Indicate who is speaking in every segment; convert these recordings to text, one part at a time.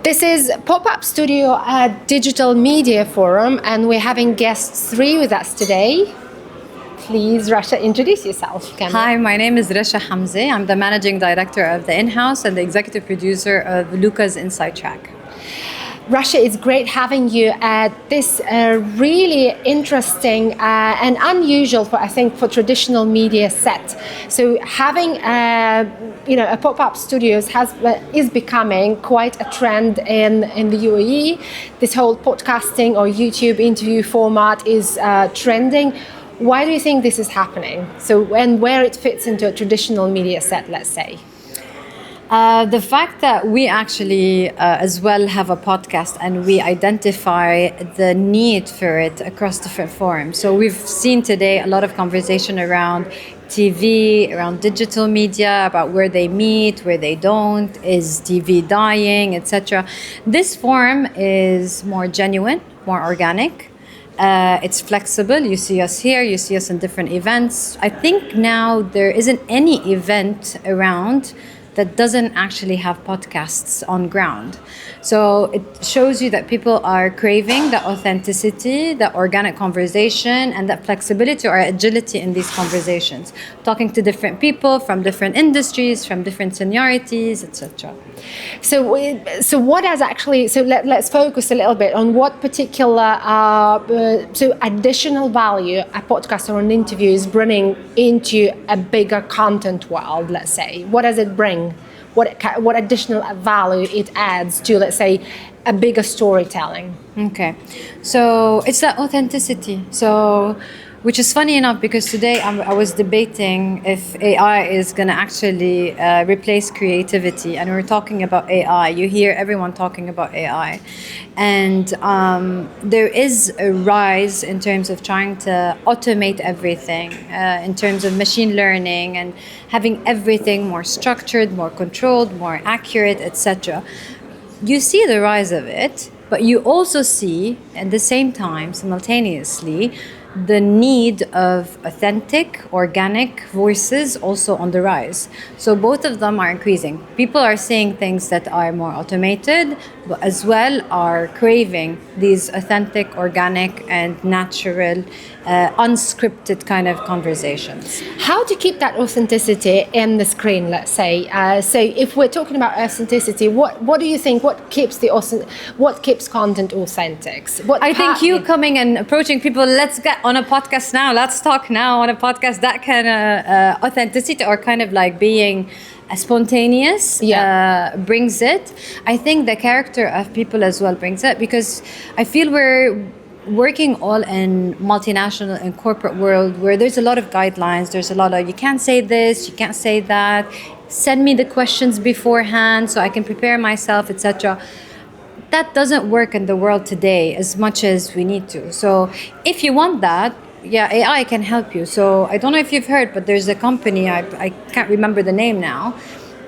Speaker 1: This is Pop-Up Studio at Digital Media Forum, and we're having guests 3 with us today. Please, Rasha, introduce yourself.
Speaker 2: Hi, my name is Rasha Hamzeh. I'm the managing director of the Inhouse and the executive producer of Luca's Inside Track.
Speaker 1: Rasha, it's great having you at this really interesting and unusual for traditional media set. So having a pop-up studios is becoming quite a trend in the UAE. This whole podcasting or YouTube interview format is trending. Why do you think this is happening? So, and where it fits into a traditional media set, let's say?
Speaker 2: The fact that we actually as well have a podcast and we identify the need for it across different forums. So we've seen today a lot of conversation around TV, around digital media, about where they meet, where they don't, is TV dying, etc. This forum is more genuine, more organic. It's flexible. You see us here, you see us in different events. I think now there isn't any event around that doesn't actually have podcasts on ground. So it shows you that people are craving the authenticity, the organic conversation, and that flexibility or agility in these conversations. Talking to different people from different industries, from different seniorities, etc.
Speaker 1: So what has actually, let's focus a little bit on what particular, additional value a podcast or an interview is bringing into a bigger content world, let's say. What does it bring? What additional value it adds to, let's say, a bigger storytelling?
Speaker 2: Okay, so it's that authenticity. So, which is funny enough because today I was debating if AI is going to actually replace creativity, and we're talking about AI. You hear everyone talking about AI, and there is a rise in terms of trying to automate everything, in terms of machine learning and having everything more structured, more controlled, more accurate, etc. You see the rise of it, but you also see at the same time, simultaneously, the need of authentic, organic voices also on the rise. So both of them are increasing. People are saying things that are more automated, but as well are craving these authentic, organic, and natural, unscripted kind of conversations.
Speaker 1: How to keep that authenticity in the screen, let's say? So if we're talking about authenticity, what do you think? What keeps content authentic?
Speaker 2: I think you coming and approaching people, let's get on a podcast now, let's talk now on a podcast, that kind of authenticity or kind of like being spontaneous brings it. I think the character of people as well brings it, because I feel we're working all in multinational and corporate world where there's a lot of guidelines, there's a lot of you can't say this, you can't say that, send me the questions beforehand so I can prepare myself, etc. That doesn't work in the world today as much as we need to. So if you want that, AI can help you. So I don't know if you've heard, but there's a company, I can't remember the name now.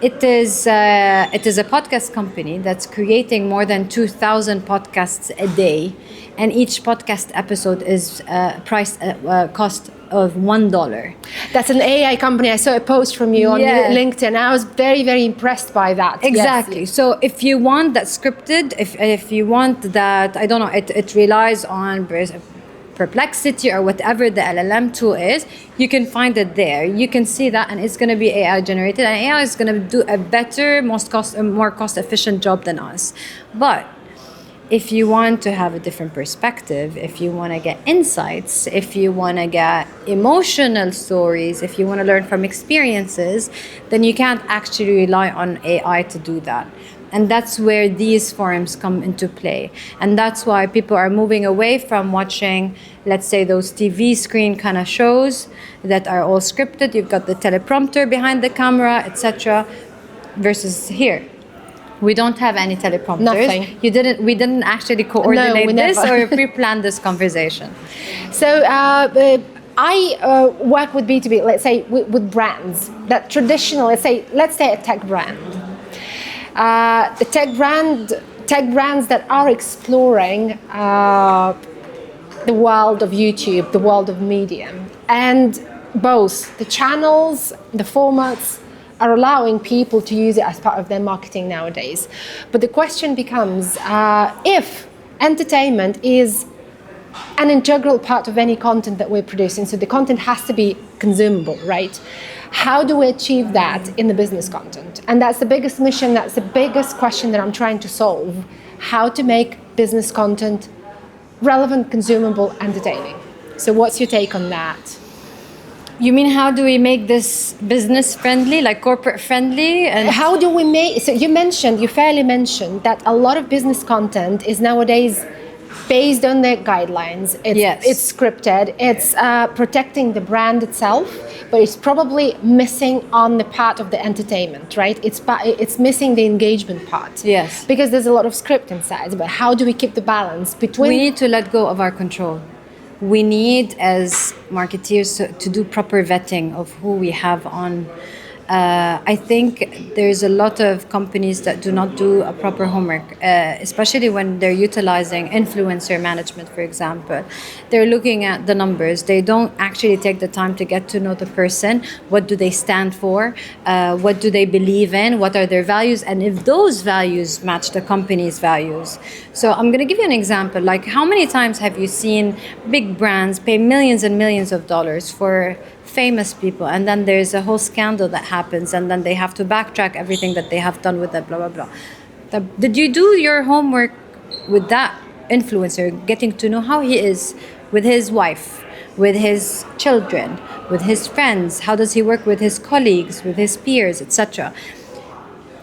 Speaker 2: It is a podcast company that's creating more than 2,000 podcasts a day, and each podcast episode is priced at cost of $1.
Speaker 1: That's an AI company. I saw a post from you on LinkedIn. I was very, very impressed by that.
Speaker 2: Exactly. Yes. So if you want that scripted, if you want that, I don't know, it relies on Perplexity or whatever the LLM tool is, you can find it there. You can see that, and it's going to be AI generated, and AI is going to do a better, more cost efficient job than us. But if you want to have a different perspective, if you want to get insights, if you want to get emotional stories, if you want to learn from experiences, then you can't actually rely on AI to do that. And that's where these forums come into play. And that's why people are moving away from watching, let's say, those TV screen kind of shows that are all scripted. You've got the teleprompter behind the camera, etc. Versus here. We don't have any teleprompters.
Speaker 1: Nothing.
Speaker 2: We didn't actually coordinate this or pre-plan this conversation.
Speaker 1: So I work with B2B, let's say, with brands that traditional, let's say a tech brand. The tech brands that are exploring the world of YouTube, the world of media, and both the channels, the formats, are allowing people to use it as part of their marketing nowadays. But the question becomes, if entertainment is an integral part of any content that we're producing, so the content has to be consumable, right? How do we achieve that in the business content? And that's the biggest mission, that's the biggest question that I'm trying to solve. How to make business content relevant, consumable, entertaining. So what's your take on that?
Speaker 2: You mean how do we make this business friendly, like corporate friendly? And
Speaker 1: how do we make, so you fairly mentioned that a lot of business content is nowadays based on the guidelines. It's scripted, it's protecting the brand itself, but it's probably missing on the part of the entertainment, right? It's missing the engagement part.
Speaker 2: Yes.
Speaker 1: Because there's a lot of script inside, but how do we keep the balance between...
Speaker 2: We need to let go of our control. We need, as marketeers, to do proper vetting of who we have on. I think there's a lot of companies that do not do a proper homework, especially when they're utilizing influencer management, for example. They're looking at the numbers. They don't actually take the time to get to know the person. What do they stand for? What do they believe in? What are their values? And if those values match the company's values. So I'm going to give you an example. Like, how many times have you seen big brands pay millions and millions of dollars for famous people, and then there's a whole scandal that happens, and then they have to backtrack everything that they have done with that, blah, blah, blah. Did you do your homework with that influencer, getting to know how he is with his wife, with his children, with his friends? How does he work with his colleagues, with his peers, etc.?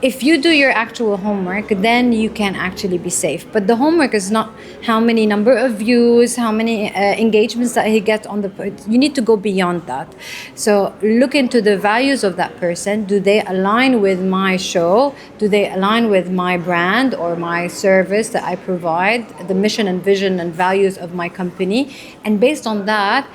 Speaker 2: If you do your actual homework, then you can actually be safe. But the homework is not how many number of views, how many engagements that he gets on the... You need to go beyond that. So look into the values of that person. Do they align with my show? Do they align with my brand or my service that I provide? The mission and vision and values of my company. And based on that,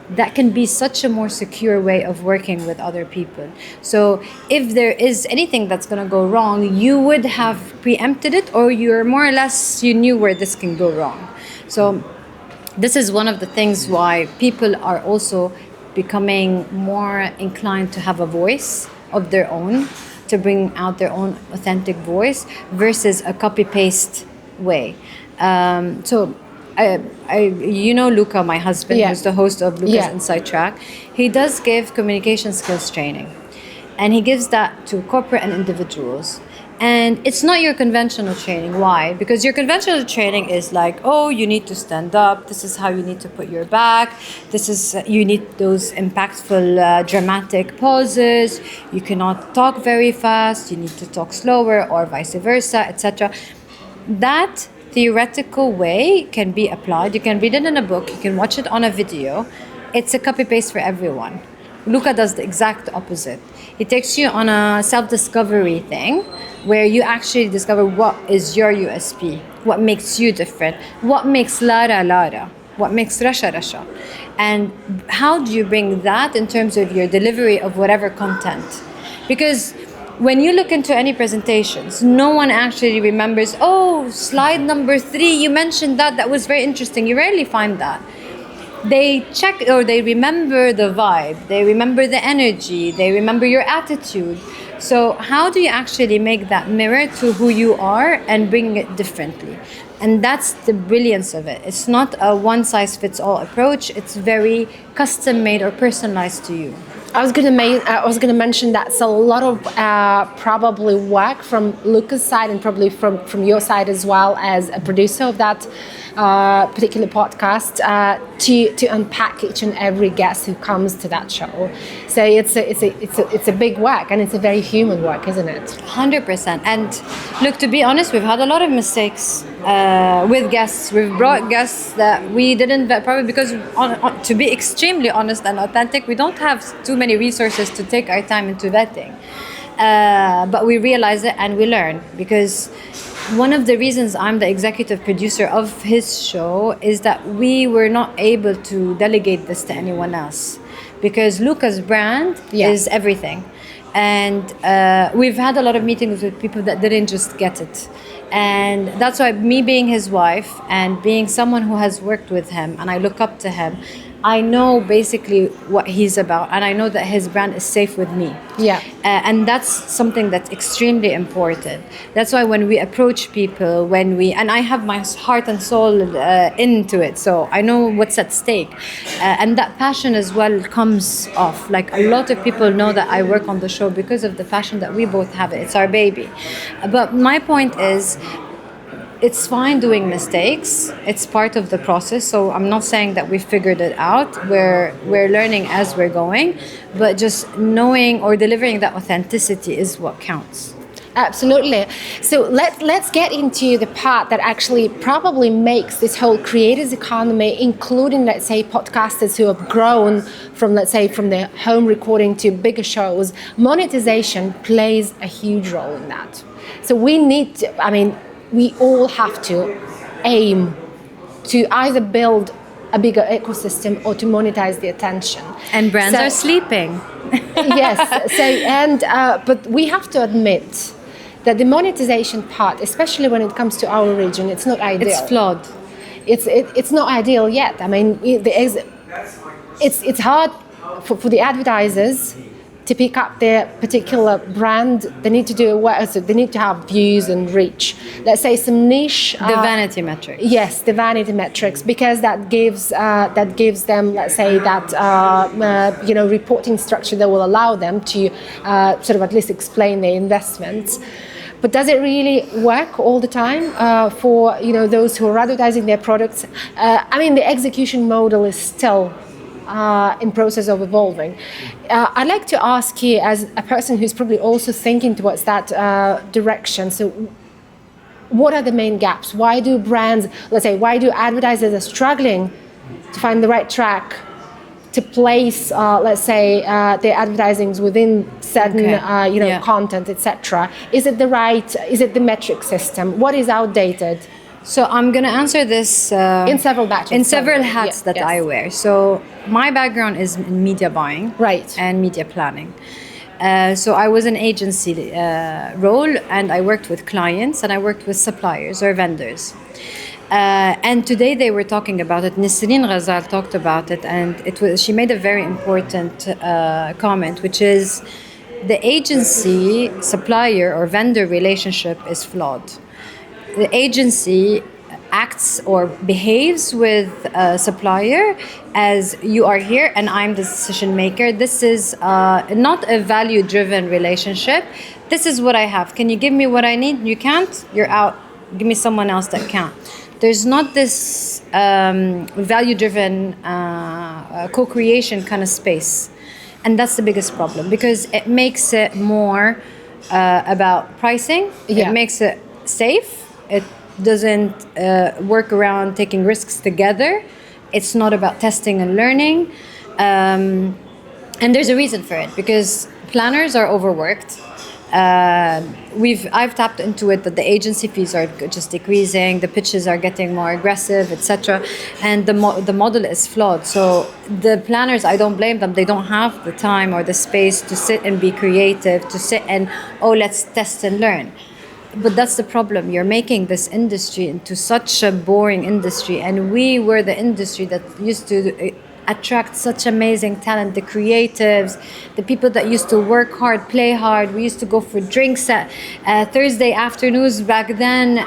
Speaker 2: that can be such a more secure way of working with other people. So if there is anything that's going to go wrong, you would have preempted it, or you're more or less, you knew where this can go wrong. So this is one of the things why people are also becoming more inclined to have a voice of their own, to bring out their own authentic voice versus a copy-paste way. You know Luca, my husband, who's the host of Luca's Inside Track. He does give communication skills training, and he gives that to corporate and individuals. And it's not your conventional training. Why? Because your conventional training is like, oh, you need to stand up. This is how you need to put your back. This is, you need those impactful, dramatic pauses. You cannot talk very fast. You need to talk slower, or vice versa, etc. That theoretical way can be applied. You can read it in a book, you can watch it on a video. It's a copy-paste for everyone. Luca does the exact opposite. He takes you on a self-discovery thing where you actually discover what is your USP, what makes you different, what makes Lara Lara, what makes Rasha Rasha. And how do you bring that in terms of your delivery of whatever content? Because when you look into any presentations, no one actually remembers, oh, slide number 3, you mentioned that was very interesting. You rarely find that. They check, or they remember the vibe, they remember the energy, they remember your attitude. So how do you actually make that mirror to who you are and bring it differently? And that's the brilliance of it. It's not a one-size-fits-all approach. It's very custom-made or personalized to you.
Speaker 1: I was going to mention that's a lot of probably work from Luca's side, and probably from your side as well as a producer of that particular podcast, to unpack each and every guest who comes to that show. So it's a big work, and it's a very human work, isn't it?
Speaker 2: 100%. And look, to be honest, we've had a lot of mistakes with guests. We've brought guests that we didn't vet, probably because, to be extremely honest and authentic, we don't have too many resources to take our time into vetting. But we realize it and we learn, because one of the reasons I'm the executive producer of his show is that we were not able to delegate this to anyone else, because Luca's brand is everything. And we've had a lot of meetings with people that didn't just get it. And that's why, me being his wife and being someone who has worked with him and I look up to him, I know basically what he's about, and I know that his brand is safe with me.
Speaker 1: Yeah.
Speaker 2: And that's something that's extremely important. That's why when we approach people, and I have my heart and soul into it, so I know what's at stake. And that passion as well comes off. Like, a lot of people know that I work on the show because of the passion that we both have. It's our baby. But my point is, it's fine doing mistakes. It's part of the process. So I'm not saying that we figured it out. We're learning as we're going, but just knowing or delivering that authenticity is what counts.
Speaker 1: Absolutely. So let's get into the part that actually probably makes this whole creators economy, including, let's say, podcasters who have grown from their home recording to bigger shows. Monetization plays a huge role in that. So we all have to aim to either build a bigger ecosystem or to monetize the attention.
Speaker 2: And brands are sleeping.
Speaker 1: Yes. But we have to admit that the monetization part, especially when it comes to our region, it's not ideal.
Speaker 2: It's flawed.
Speaker 1: It's not ideal yet. I mean, it's hard for the advertisers to pick up their particular brand. They need to do they need to have views and reach. Let's say some niche.
Speaker 2: The vanity metrics.
Speaker 1: Yes, the vanity metrics, because that gives them, let's say, that reporting structure that will allow them to sort of at least explain their investments. But does it really work all the time for those who are advertising their products? The execution model is still in process of evolving. I'd like to ask you, as a person who's probably also thinking towards that direction, so what are the main gaps? Why do advertisers are struggling to find the right track to place, their advertisings within certain, content, etc.? Is it the metric system? What is outdated?
Speaker 2: So I'm going to answer this
Speaker 1: in several batches.
Speaker 2: In several hats that I wear. So my background is in media buying,
Speaker 1: right,
Speaker 2: and media planning. So I was an agency role, and I worked with clients, and I worked with suppliers or vendors. And today they were talking about it. Nisreen Ghazal talked about it, and she made a very important comment, which is the agency supplier or vendor relationship is flawed. The agency acts or behaves with a supplier as you are here and I'm the decision maker. This is not a value-driven relationship. This is what I have. Can you give me what I need? You can't? You're out. Give me someone else that can. There's not this value-driven co-creation kind of space. And that's the biggest problem, because it makes it more about pricing.
Speaker 1: Yeah.
Speaker 2: It makes it safe. It doesn't work around taking risks together. It's not about testing and learning. And there's a reason for it, because planners are overworked. I've tapped into it that the agency fees are just decreasing, the pitches are getting more aggressive, etc. And the model is flawed. So the planners, I don't blame them. They don't have the time or the space to sit and be creative, to sit and, let's test and learn. But that's the problem. You're making this industry into such a boring industry, and we were the industry that used to attract such amazing talent, the creatives, the people that used to work hard, play hard. We used to go for drinks at Thursday afternoons back then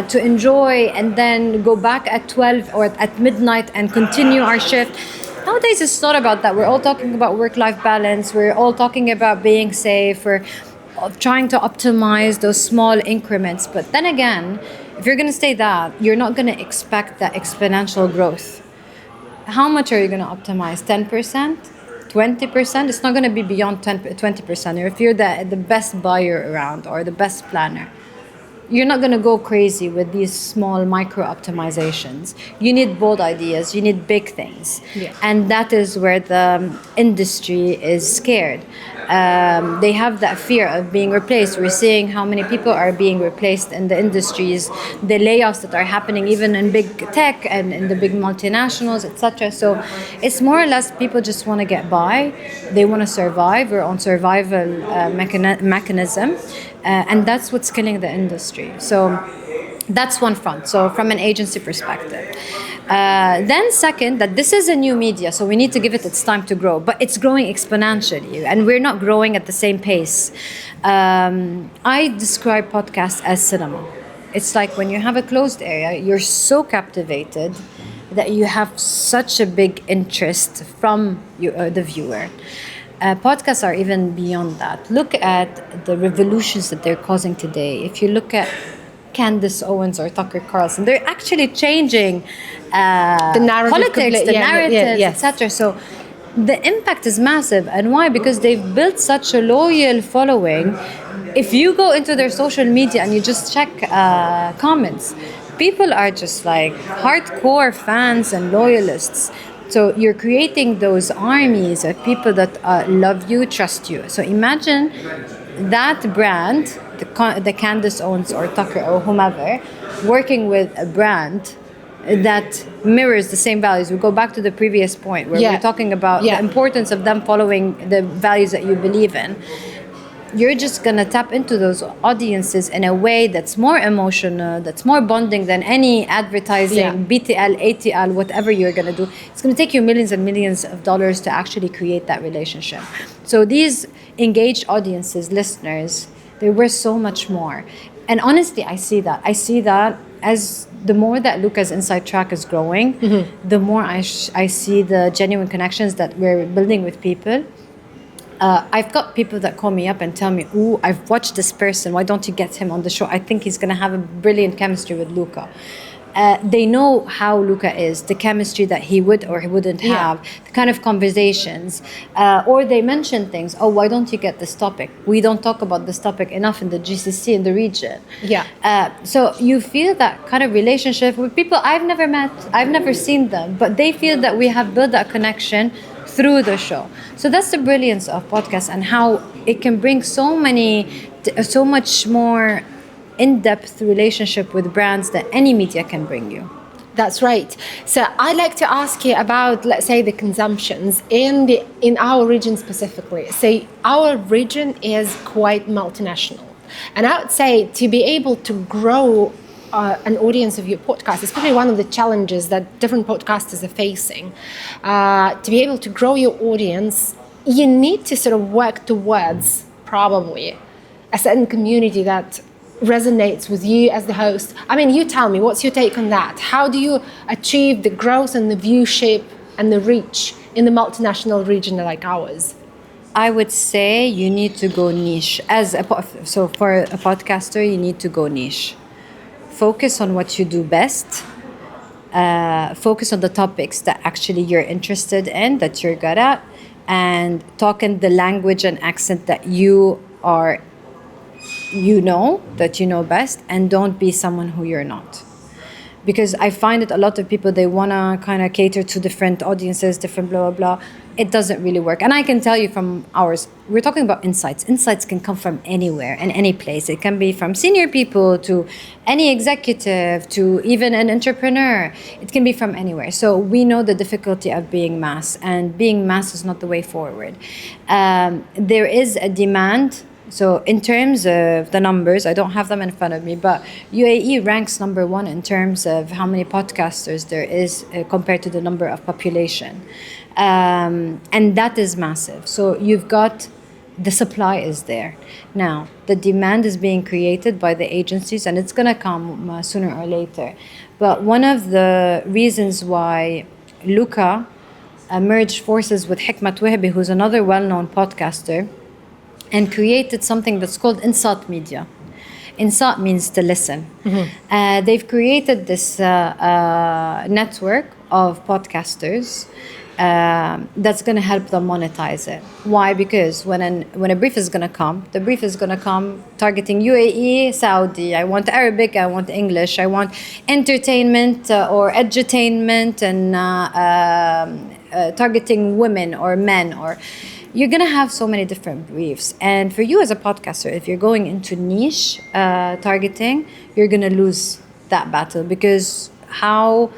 Speaker 2: to enjoy, and then go back at 12 or at midnight and continue our shift. Nowadays, it's not about that. We're all talking about work-life balance. We're all talking about being safe. We're trying to optimize those small increments. But then again, if you're going to say that, you're not going to expect that exponential growth. How much are you going to optimize? 10%? 20%? It's not going to be beyond 20%. Or if you're the best buyer around or the best planner, you're not going to go crazy with these small micro optimizations. You need bold ideas. You need big things.
Speaker 1: Yeah.
Speaker 2: And that is where the industry is scared. They have that fear of being replaced. We're seeing how many people are being replaced in the industries, the layoffs that are happening even in big tech and in the big multinationals, etc. So it's more or less people just want to get by. They want to survive. We're on survival mechanism. And that's what's killing the industry. So That's one front. So from an agency perspective. Then second, that this is a new media, so we need to give it its time to grow. But it's growing exponentially, and we're not growing at the same pace. I describe podcasts as cinema. It's like when you have a closed area, you're so captivated that you have such a big interest from the viewer. Podcasts are even beyond that. Look at the revolutions that they're causing today. If you look at Candace Owens or Tucker Carlson, they're actually changing
Speaker 1: The narrative
Speaker 2: politics, the narratives,
Speaker 1: yes.
Speaker 2: etc. So the impact is massive. And why? Because they've built such a loyal following. If you go into their social media and you just check comments, people are just like hardcore fans and loyalists. So you're creating those armies of people that love you, trust you. So imagine that brand, the Candace Owens or Tucker or whomever, working with a brand that mirrors the same values. We go back to the previous point where we're talking about the importance of them following the values that you believe in. You're just going to tap into those audiences in a way that's more emotional, that's more bonding than any advertising, BTL, ATL, whatever you're going to do. It's going to take you millions and millions of dollars to actually create that relationship. So these engaged audiences, listeners, they're worth so much more. And honestly, I see that. I see that as the more that Luca's Inside Track is growing, the more I see the genuine connections that we're building with people. I've got people that call me up and tell me, "Ooh, I've watched this person. Why don't you get him on the show? I think he's going to have a brilliant chemistry with Luca." They know how Luca is, the chemistry that he would or he wouldn't have, the kind of conversations. Or they mention things. "Oh, why don't you get this topic? We don't talk about this topic enough in the GCC, in the region." So you feel that kind of relationship with people I've never met, I've never seen them, but they feel that we have built that connection through the show. So that's the brilliance of podcasts and how it can bring so much more in-depth relationship with brands that any media can bring you.
Speaker 1: That's right. So I'd like to ask you about, let's say, the consumptions in our region specifically. So our region is quite multinational. And I would say to be able to grow an audience of your podcast is probably one of the challenges that different podcasters are facing. To be able to grow your audience, you need to sort of work towards probably a certain community that resonates with you as the host. I mean, you tell me, what's your take on that? How do you achieve the growth and the viewership and the reach in the multinational region like ours?
Speaker 2: I would say you need to go niche. So for a podcaster, you need to go niche. Focus on what you do best. Focus on the topics that actually you're interested in, that you're good at, and talk in the language and accent that you know best, and don't be someone who you're not. Because I find that a lot of people, they want to kind of cater to different audiences, different blah, blah, blah. It doesn't really work. And I can tell you from ours, we're talking about insights. Insights can come from anywhere and any place. It can be from senior people to any executive to even an entrepreneur. It can be from anywhere. So we know the difficulty of being mass, and being mass is not the way forward. There is a demand. So in terms of the numbers, I don't have them in front of me, but UAE ranks number 1 in terms of how many podcasters there is compared to the number of population. And that is massive. So you've got, the supply is there. Now, the demand is being created by the agencies, and it's going to come sooner or later. But one of the reasons why Luca merged forces with Hikmat Wahbi, who's another well-known podcaster, and created something that's called Insat Media. Insat means to listen. They've created this network of podcasters that's going to help them monetize it. Why? Because when a brief is going to come, the brief is going to come targeting UAE, Saudi. I want Arabic, I want English, I want entertainment or edutainment, and targeting women or men, or you're going to have so many different briefs. And for you as a podcaster, if you're going into niche targeting, you're going to lose that battle, because how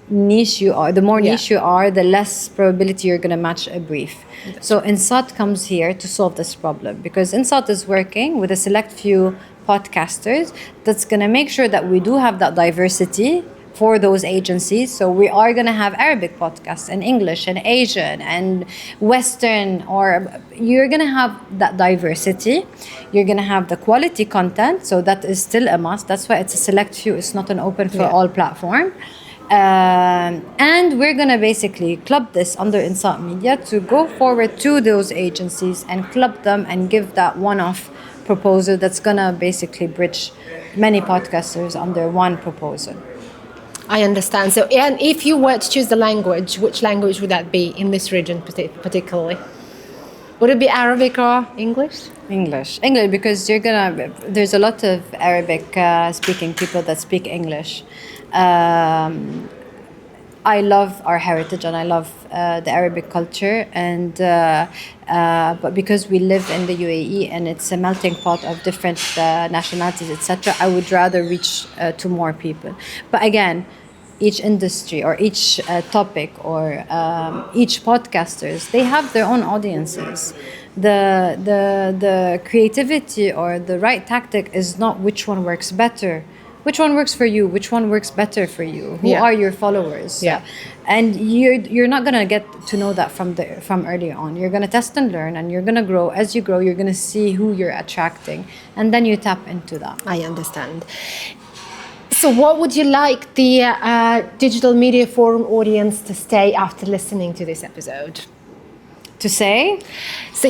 Speaker 2: niche you are, the more niche you are, the less probability you're going to match a brief. So Insat comes here to solve this problem, because Insat is working with a select few podcasters that's going to make sure that we do have that diversity for those agencies. So we are going to have Arabic podcasts and English and Asian and Western, or you're going to have that diversity. You're going to have the quality content. So that is still a must. That's why it's a select few. It's not an open for all platform. And we're going to basically club this under Insight Media to go forward to those agencies and club them and give that one-off proposal that's going to basically bridge many podcasters under one proposal.
Speaker 1: I understand. So, and if you were to choose the language, which language would that be in this region particularly? Would it be Arabic or English?
Speaker 2: English, because there's a lot of Arabic speaking people that speak English. I love our heritage and I love the Arabic culture, and but because we live in the UAE and it's a melting pot of different nationalities, etc., I would rather reach to more people. But again, each industry or each topic or each podcasters, they have their own audiences. The creativity or the right tactic is not which one works better. Which one works for you? Which one works better for you? Who are your followers?
Speaker 1: Yeah.
Speaker 2: And you're not gonna get to know that from early on. You're gonna test and learn, and you're gonna grow. As you grow, you're gonna see who you're attracting, and then you tap into that.
Speaker 1: I understand. So, what would you like the Digital Media Forum audience to stay after listening to this episode?
Speaker 2: To say?
Speaker 1: So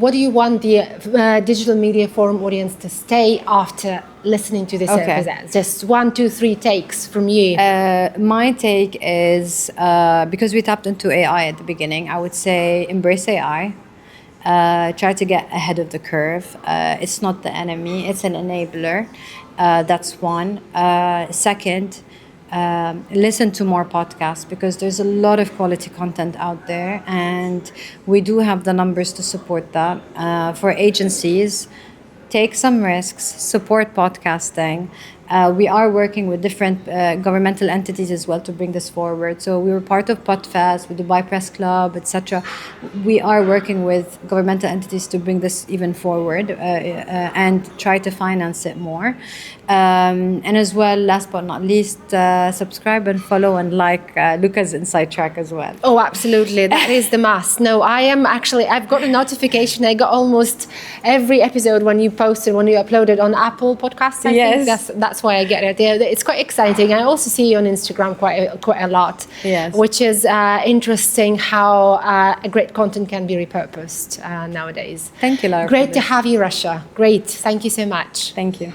Speaker 1: what do you want the Digital Media Forum audience to stay after listening to this episode? Just 1, 2, 3 takes from you.
Speaker 2: My take is because we tapped into AI at the beginning, I would say embrace AI. Try to get ahead of the curve. It's not the enemy, it's an enabler. That's one. Second, listen to more podcasts, because there's a lot of quality content out there, and we do have the numbers to support that. For agencies, take some risks, support podcasting. We are working with different governmental entities as well to bring this forward. So we were part of PodFest, with Dubai Press Club, etc. We are working with governmental entities to bring this even forward and try to finance it more. And as well, last but not least, subscribe and follow and like Luca's Inside Track as well.
Speaker 1: Oh, absolutely. That is the must. No, I've got a notification. I got almost every episode when you uploaded on Apple Podcasts. I think that's why I get it. It's quite exciting. I also see you on Instagram quite a lot, which is interesting how a great content can be repurposed nowadays.
Speaker 2: Thank you, Lara.
Speaker 1: Great to have you, Rasha. Great. Thank you so much.
Speaker 2: Thank you.